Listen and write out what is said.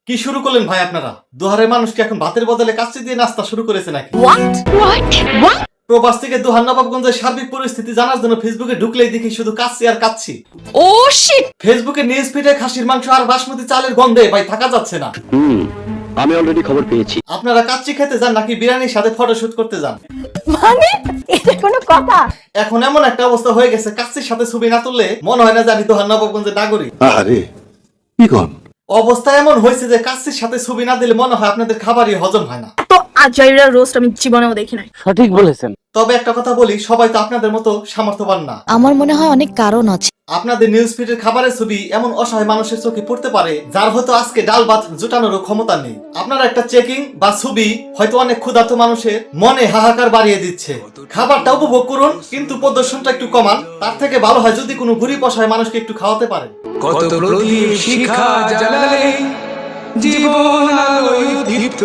কি শুরু করলেন ভাই আপনারা? দুহারের মানুষ কি এখন ভাতের বদলে কাচ্চি দিয়ে নাস্তা শুরু করেছে নাকি? What? প্রবাস থেকে দুহার নবাবগঞ্জের সার্বিক পরিস্থিতি জানার জন্য ফেসবুকে ঢুকলেই দেখি শুধু কাচ্চি আর কাচ্চি। Oh shit! ফেসবুকে নিউজ ফিডে খাসির মাংস আর বাসমতি চালের গন্ধে ভাই থাকা যাচ্ছে না। আমি অলরেডি খবর পেয়েছি। আপনারা কাচ্চি খেতে যান নাকি বিরিয়ানির সাথে ফটোশুট করতে যান? মানে এটা কোনো কথা? এখন এমন একটা অবস্থা হয়ে গেছে, কাচ্চির সাথে ছবি না তুললে মনে হয় না যে আমি দুহার নবাবগঞ্জের নাগরিক। আরে কি কন? অবস্থা এমন হয়েছে যে কাচ্চির সাথে ছবি না দিলে মনে হয় আপনাদের খাবারই হজম হয় না। তো আজাইরা রোস্ট আমি জীবনেও দেখি নাই। সঠিক বলেছেন। তবে একটা কথা বলি, সবাই তো আপনাদের মতো সামর্থ্যবান না। আমার মনে হয় অনেক কারণ আছে। আপনাদের নিউজ ফিডের খাবারের ছবি এমন অসহায় মানুষের চোখে পড়তে পারে যার হয়তো আজকে ডাল ভাত জোটানোরও ক্ষমতা নেই। আপনারা একটা চেকিং বা ছবি হয়তো অনেক ক্ষুধার্ত মানুষের মনে হাহাকার বাড়িয়ে দিচ্ছে। খাবারটা উপভোগ করুন, কিন্তু প্রদর্শনটা একটু কমান। তার থেকে ভালো হয় যদি কোনো গরিব অসহায় মানুষকে একটু খাওয়াতে পারেন। কত প্রদীপ শিখা জ্বালালে জীবন আলোয় দীপ্ত